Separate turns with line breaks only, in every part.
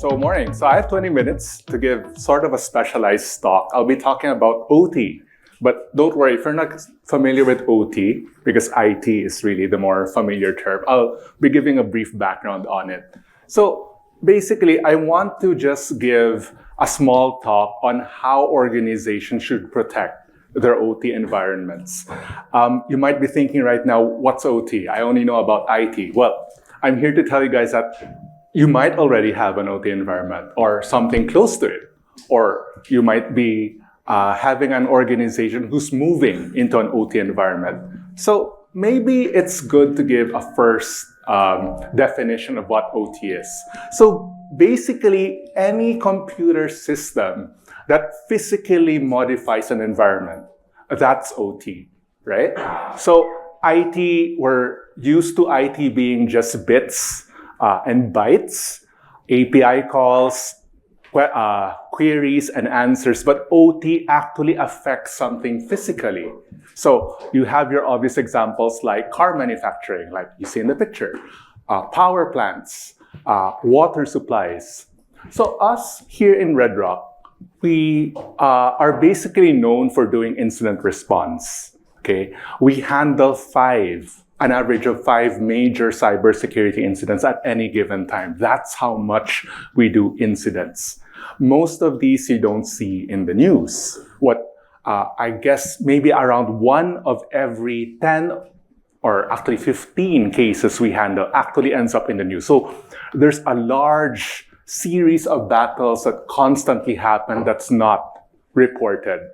Morning. So I have 20 minutes to give sort of a specialized talk. I'll be talking about OT. But don't worry, if you're not familiar with OT, because IT is really the more familiar term, I'll be giving a brief background on it. So basically, I want to just give a small talk on how organizations should protect their OT environments. You might be thinking right now, what's OT? I only know about IT. Well, I'm here to tell you guys that you might already have an OT environment or something close to it. Or you might be having an organization who's moving into an OT environment. So maybe it's good to give a first definition of what OT is. So basically, any computer system that physically modifies an environment, that's OT, right? So we're used to IT being just bits and bytes, API calls, queries and answers, but OT actually affects something physically. So you have your obvious examples like car manufacturing, like you see in the picture, power plants, water supplies. So us here in Red Rock, we are basically known for doing incident response. Okay, we handle an average of 5 major cybersecurity incidents at any given time. That's how much we do incidents. Most of these you don't see in the news. I guess maybe around 1 of every 10 or actually 15 cases we handle actually ends up in the news. So there's a large series of battles that constantly happen that's not reported.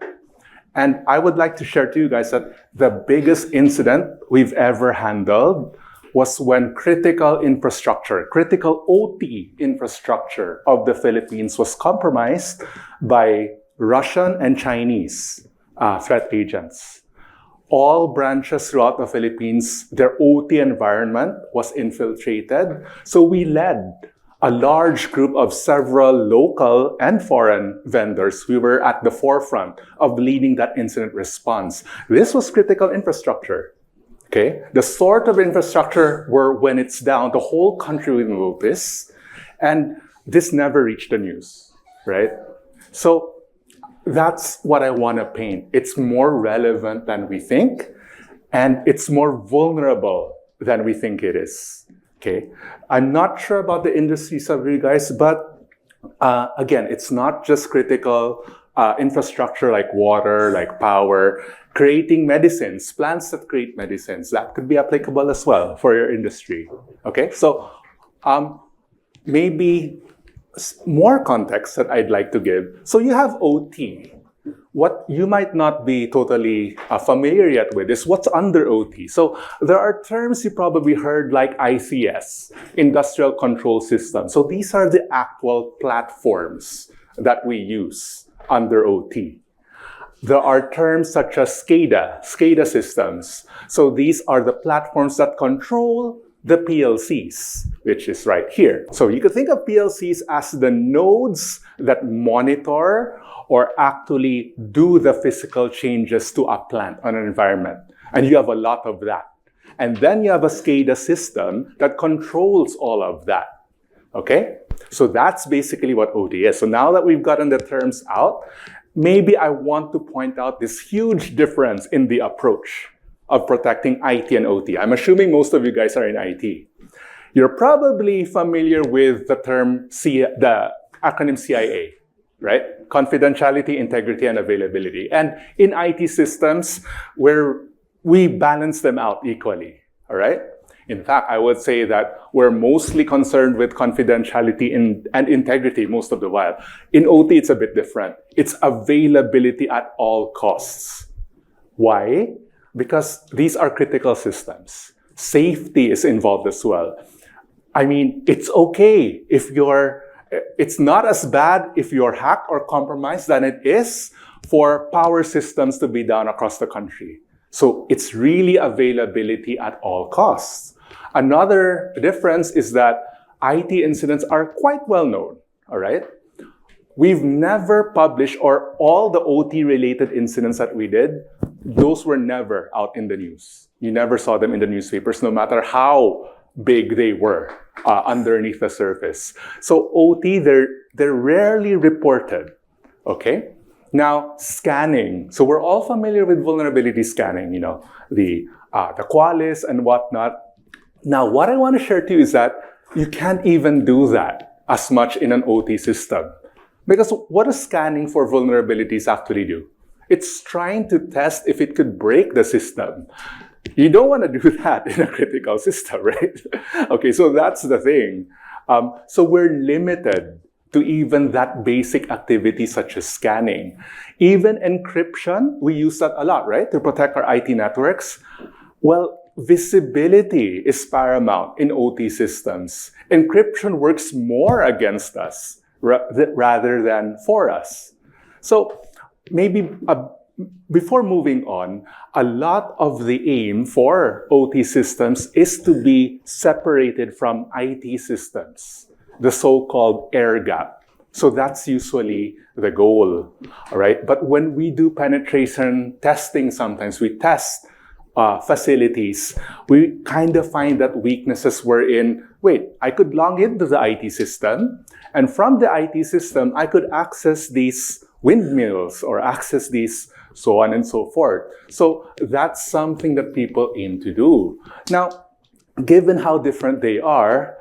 And I would like to share to you guys that the biggest incident we've ever handled was when critical OT infrastructure of the Philippines was compromised by Russian and Chinese threat agents. All branches throughout the Philippines, their OT environment was infiltrated. So we led a large group of several local and foreign vendors. We were at the forefront of leading that incident response. This was critical infrastructure. Okay? The sort of infrastructure where when it's down, the whole country will notice. And this never reached the news, right? So that's what I want to paint. It's more relevant than we think, and it's more vulnerable than we think it is. Okay, I'm not sure about the industries of you guys, but again, it's not just critical infrastructure like water, like power, creating medicines, plants that create medicines. That could be applicable as well for your industry. Okay, so maybe more context that I'd like to give. So you have OT. What you might not be totally familiar yet with is what's under OT. So there are terms you probably heard like ICS, Industrial Control System. So these are the actual platforms that we use under OT. There are terms such as SCADA systems. So these are the platforms that control the PLCs, which is right here. So you could think of PLCs as the nodes that monitor or actually do the physical changes to a plant on an environment. And you have a lot of that. And then you have a SCADA system that controls all of that. Okay? So that's basically what OT is. So now that we've gotten the terms out, maybe I want to point out this huge difference in the approach of protecting IT and OT. I'm assuming most of you guys are in IT. You're probably familiar with the term, the acronym CIA, right? Confidentiality, integrity, and availability. And in IT systems, we balance them out equally, all right? In fact, I would say that we're mostly concerned with confidentiality and integrity most of the while. In OT, it's a bit different. It's availability at all costs. Why? Because these are critical systems. Safety is involved as well. I mean, it's okay it's not as bad if you're hacked or compromised than it is for power systems to be down across the country. So it's really availability at all costs. Another difference is that IT incidents are quite well known, all right? We've never published, or all the OT-related incidents that we did, those were never out in the news. You never saw them in the newspapers, no matter how big they were. underneath the surface. So OT, they're rarely reported. Okay. Now, scanning. So we're all familiar with vulnerability scanning, you know, the Qualys and whatnot. Now, what I want to share to you is that you can't even do that as much in an OT system. Because what does scanning for vulnerabilities actually do? It's trying to test if it could break the system. You don't want to do that in a critical system, right? Okay, so that's the thing. So we're limited to even that basic activity such as scanning. Even encryption, we use that a lot, right? To protect our IT networks. Well, visibility is paramount in OT systems. Encryption works more against us rather than for us. So maybe before moving on, a lot of the aim for OT systems is to be separated from IT systems, the so-called air gap. So that's usually the goal, all right? But when we do penetration testing, sometimes we test facilities, we kind of find that weaknesses were in, wait, I could log into the IT system, and from the IT system, I could access these windmills or access these so on and so forth. So that's something that people aim to do. Now, given how different they are,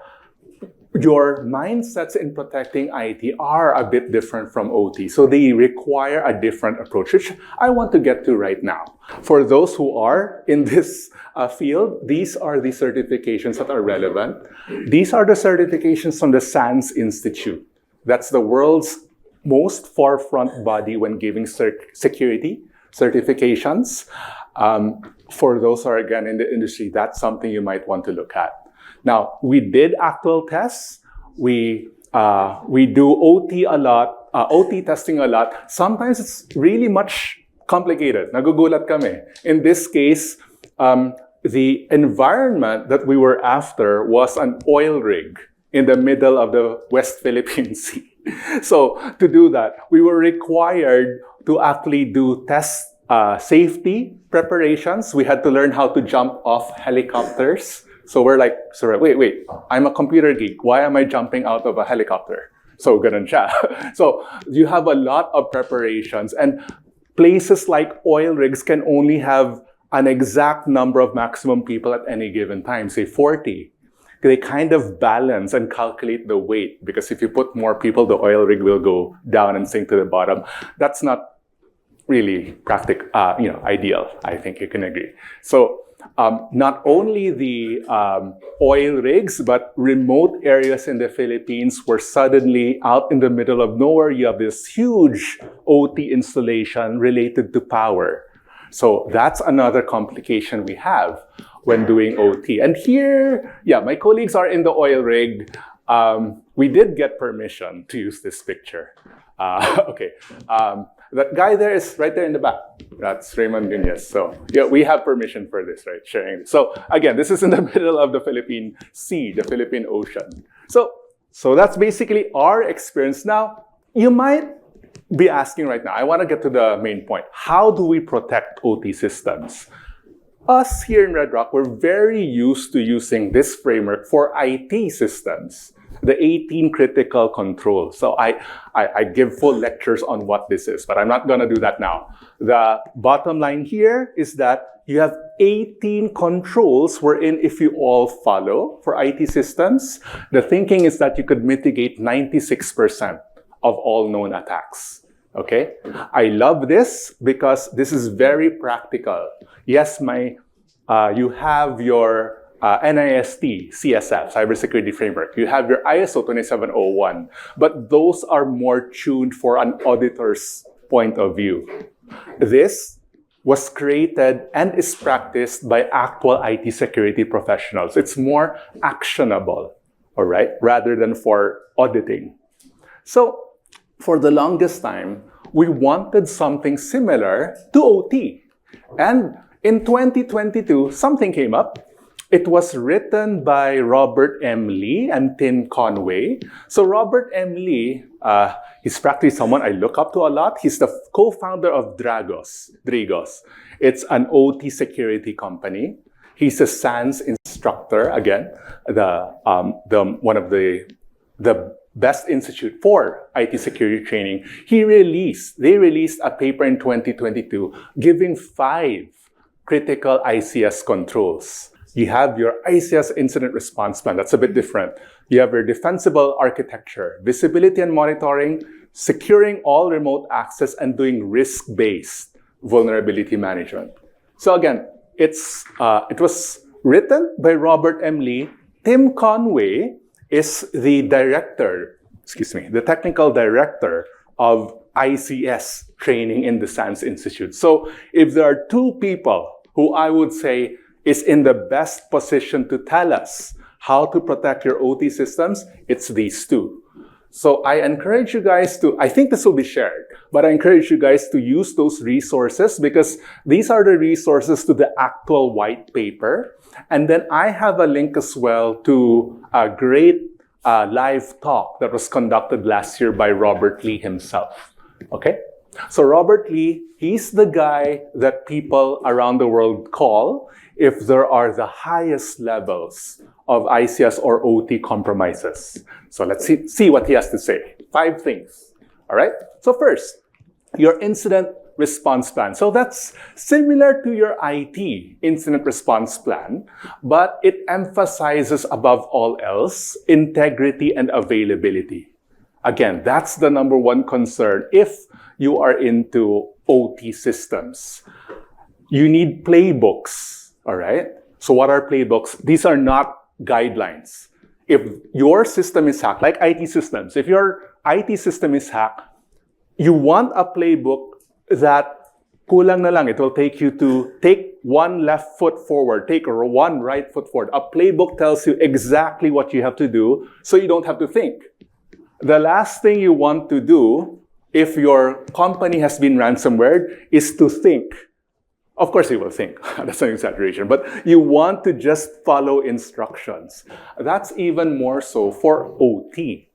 your mindsets in protecting IT are a bit different from OT. So they require a different approach, which I want to get to right now. For those who are in this field, these are the certifications that are relevant. These are the certifications from the SANS Institute. That's the world's most forefront body when giving security certifications. For those who are, again, in the industry, that's something you might want to look at. Now, we did actual tests. We do OT a lot, OT testing a lot. Sometimes it's really much complicated. Nagugulat kami. In this case, the environment that we were after was an oil rig in the middle of the West Philippine Sea. So to do that, we were required to actually do test safety preparations. We had to learn how to jump off helicopters. So we're like, sorry, wait, I'm a computer geek. Why am I jumping out of a helicopter? So ganun siya. So you have a lot of preparations, and places like oil rigs can only have an exact number of maximum people at any given time, say 40. They kind of balance and calculate the weight, because if you put more people, the oil rig will go down and sink to the bottom. That's not really practical, ideal. I think you can agree. So not only the oil rigs, but remote areas in the Philippines were suddenly out in the middle of nowhere. You have this huge OT installation related to power. So that's another complication we have when doing OT. And here, my colleagues are in the oil rig. We did get permission to use this picture. Okay. That guy there is right there in the back. That's Raymond Nunez. So we have permission for this, right? Sharing this. So again, this is in the middle of the Philippine Sea, the Philippine Ocean. So that's basically our experience. Now, you might be asking right now, I want to get to the main point. How do we protect OT systems? Us here in Red Rock, we're very used to using this framework for IT systems, the 18 critical controls. So I give full lectures on what this is, but I'm not going to do that now. The bottom line here is that you have 18 controls wherein if you all follow for IT systems, the thinking is that you could mitigate 96% of all known attacks. Okay? I love this because this is very practical. Yes, you have your NIST, CSF, Cybersecurity Framework. You have your ISO 27001, but those are more tuned for an auditor's point of view. This was created and is practiced by actual IT security professionals. It's more actionable, all right, rather than for auditing. So, for the longest time, we wanted something similar to OT. And in 2022, something came up. It was written by Robert M. Lee and Tim Conway. So Robert M. Lee, he's practically someone I look up to a lot. He's the co-founder of Dragos. It's an OT security company. He's a SANS instructor. instructor, again, one of the best institute for IT security training, they released a paper in 2022 giving 5 critical ICS controls. You have your ICS incident response plan. That's a bit different. You have your defensible architecture, visibility and monitoring, securing all remote access, and doing risk-based vulnerability management. So again, it was written by Robert M. Lee. Tim Conway is the technical director of ICS training in the SANS Institute. So if there are 2 people who I would say is in the best position to tell us how to protect your OT systems, it's these 2. So I encourage you guys I think this will be shared, but I encourage you guys to use those resources because these are the resources to the actual white paper. And then I have a link as well to a great live talk that was conducted last year by Robert Lee himself. Okay? So Robert Lee, he's the guy that people around the world call if there are the highest levels of ICS or OT compromises. So let's see what he has to say. 5 things. All right? So first, your incident response plan. So that's similar to your IT incident response plan, but it emphasizes above all else integrity and availability. Again, that's the number one concern if you are into OT systems. You need playbooks, all right? So what are playbooks? These are not guidelines. If your system is hacked, like IT systems, if your IT system is hacked, you want a playbook that kulang na lang, it will take you to take 1 left foot forward, take 1 right foot forward. A playbook tells you exactly what you have to do so you don't have to think. The last thing you want to do if your company has been ransomware is to think. Of course you will think, that's an exaggeration, but you want to just follow instructions. That's even more so for OT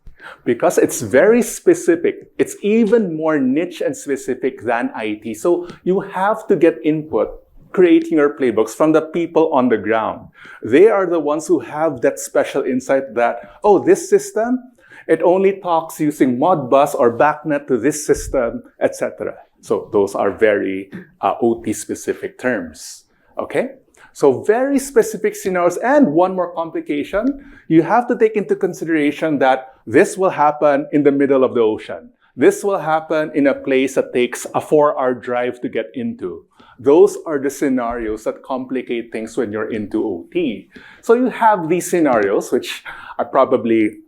because it's very specific. It's even more niche and specific than IT. So you have to get input creating your playbooks from the people on the ground. They are the ones who have that special insight that, oh, this system, it only talks using Modbus or BACnet to this system, etc. So those are very OT-specific terms, okay? So very specific scenarios. And one more complication, you have to take into consideration that this will happen in the middle of the ocean. This will happen in a place that takes a 4-hour drive to get into. Those are the scenarios that complicate things when you're into OT. So you have these scenarios, which I probably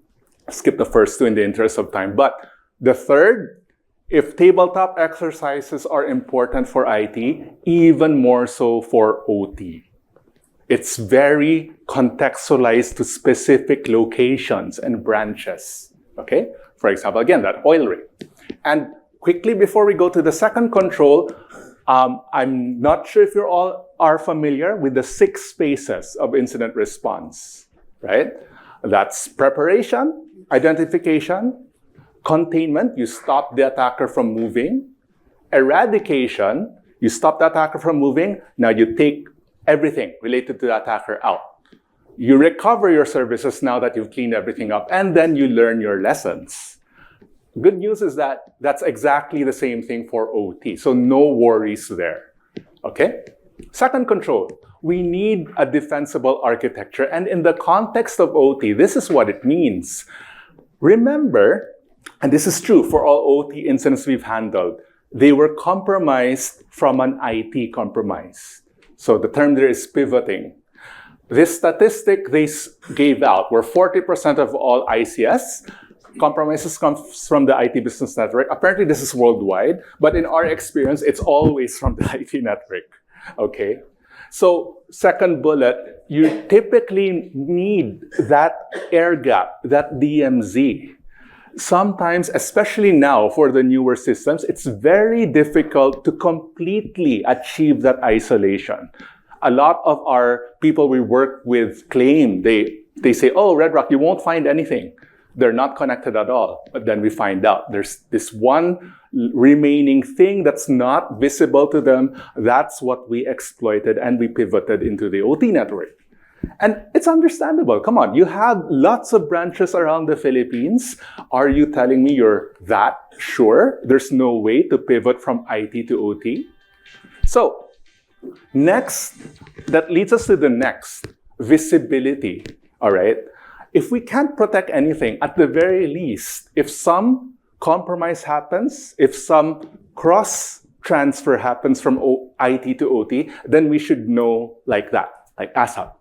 skip the first 2 in the interest of time. But the third, if tabletop exercises are important for IT, even more so for OT. It's very contextualized to specific locations and branches, okay? For example, again, that oil rig. And quickly before we go to the second control, I'm not sure if you all are familiar with the 6 phases of incident response, right? That's preparation, identification, containment, you stop the attacker from moving. Eradication, you stop the attacker from moving. Now you take everything related to the attacker out. You recover your services now that you've cleaned everything up, and then you learn your lessons. Good news is that that's exactly the same thing for OT, so no worries there, okay? Second control, we need a defensible architecture, and in the context of OT, this is what it means. Remember, and this is true for all OT incidents we've handled, they were compromised from an IT compromise. So the term there is pivoting. This statistic they gave out where 40% of all ICS compromises comes from the IT business network. Apparently this is worldwide, but in our experience, it's always from the IT network, okay? So second bullet, you typically need that air gap, that DMZ. Sometimes, especially now for the newer systems, it's very difficult to completely achieve that isolation. A lot of our people we work with claim, they say, oh, Red Rock, you won't find anything. They're not connected at all. But then we find out there's this one remaining thing that's not visible to them. That's what we exploited and we pivoted into the OT network. And it's understandable. Come on, you have lots of branches around the Philippines. Are you telling me you're that sure there's no way to pivot from IT to OT? So, next, that leads us to the next, visibility, all right? If we can't protect anything, at the very least, if some compromise happens, if some cross-transfer happens from IT to OT, then we should know like that, like ASAP.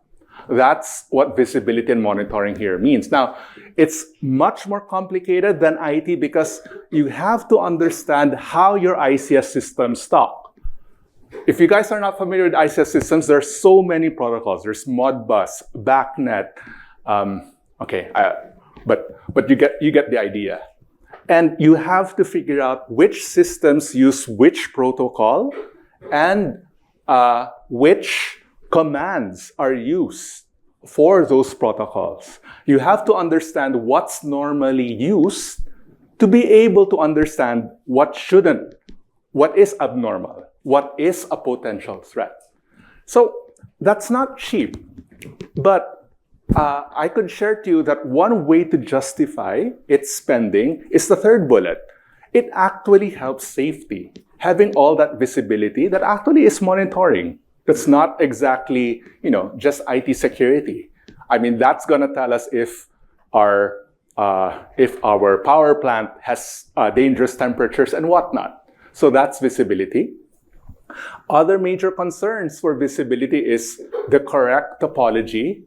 That's what visibility and monitoring here means. Now, it's much more complicated than IT because you have to understand how your ICS systems talk. If you guys are not familiar with ICS systems, there's so many protocols. There's Modbus, BACnet, but you get the idea. And you have to figure out which systems use which protocol and which commands are used for those protocols. You have to understand what's normally used to be able to understand what shouldn't, what is abnormal, what is a potential threat. So that's not cheap, but I could share to you that one way to justify its spending is the third bullet. It actually helps safety. Having all that visibility that actually is monitoring. That's not exactly, just IT security. I mean, that's gonna tell us if our power plant has dangerous temperatures and whatnot. So that's visibility. Other major concerns for visibility is the correct topology.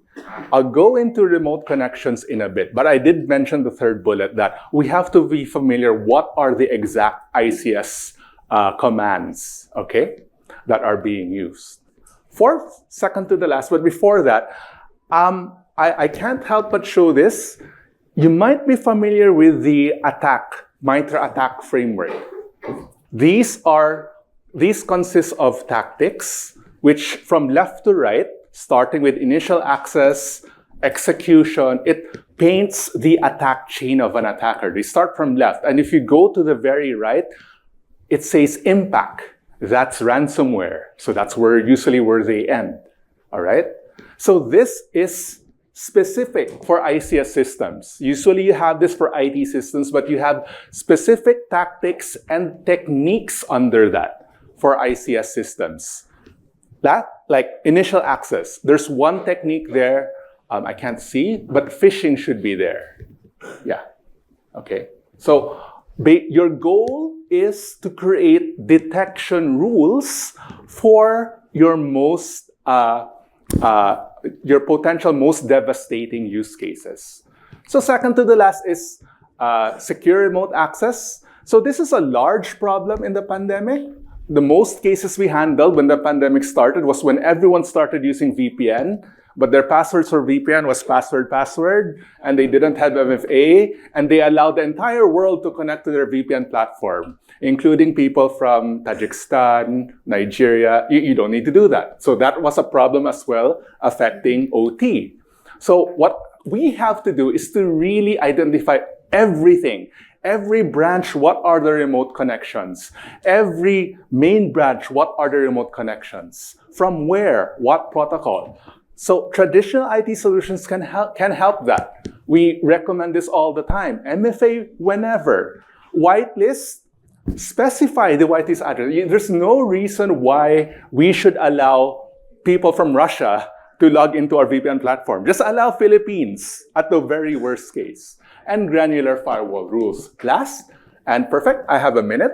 I'll go into remote connections in a bit, but I did mention the third bullet that we have to be familiar what are the exact ICS commands, okay, that are being used. Fourth, second to the last, but before that, I can't help but show this. You might be familiar with the MITRE ATT&CK framework. These consist of tactics, which from left to right, starting with initial access, execution, it paints the attack chain of an attacker. They start from left. And if you go to the very right, it says impact. That's ransomware. So that's usually where they end. All right? So this is specific for ICS systems. Usually you have this for IT systems, but you have specific tactics and techniques under that for ICS systems. That, like initial access, there's one technique there, I can't see, but phishing should be there. Yeah, okay. So your goal is to create detection rules for your your potential most devastating use cases. So second to the last is secure remote access. So this is a large problem in the pandemic. The most cases we handled when the pandemic started was when everyone started using VPN, but their passwords for VPN was password, and they didn't have MFA, and they allowed the entire world to connect to their VPN platform, including people from Tajikistan, Nigeria. You don't need to do that. So that was a problem as well, affecting OT. So what we have to do is to really identify everything. Every branch, what are the remote connections? Every main branch, what are the remote connections? From where? What protocol? So traditional IT solutions can help that. We recommend this all the time. MFA whenever. Whitelist, specify the whitelist address. There's no reason why we should allow people from Russia to log into our VPN platform. Just allow Philippines at the very worst case. And granular firewall rules. Last, and perfect, I have a minute.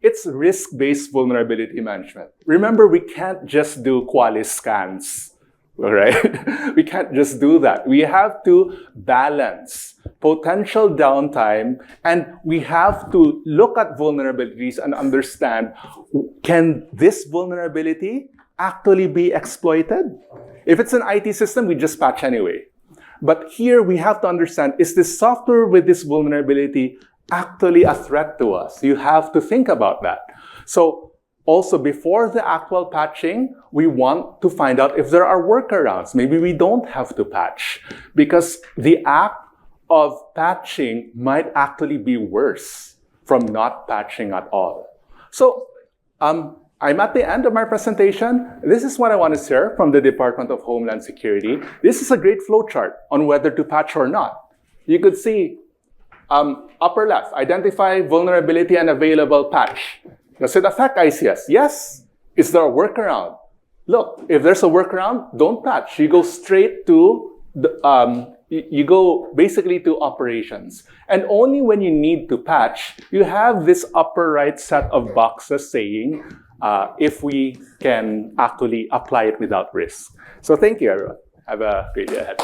It's risk-based vulnerability management. Remember, we can't just do Qualys scans, all right? We can't just do that. We have to balance potential downtime, and we have to look at vulnerabilities and understand, can this vulnerability actually be exploited? If it's an IT system, we just patch anyway. But here we have to understand, is this software with this vulnerability actually a threat to us? You have to think about that. So also before the actual patching, we want to find out if there are workarounds. Maybe we don't have to patch because the act of patching might actually be worse from not patching at all. So I I'm at the end of my presentation. This is what I want to share from the Department of Homeland Security. This is a great flowchart on whether to patch or not. You could see upper left, identify vulnerability and available patch. Does it affect ICS? Yes. Is there a workaround? Look, if there's a workaround, don't patch. You go straight to you go basically to operations. And only when you need to patch, you have this upper right set of boxes saying if we can actually apply it without risk. So thank you, everyone. Have a great day ahead.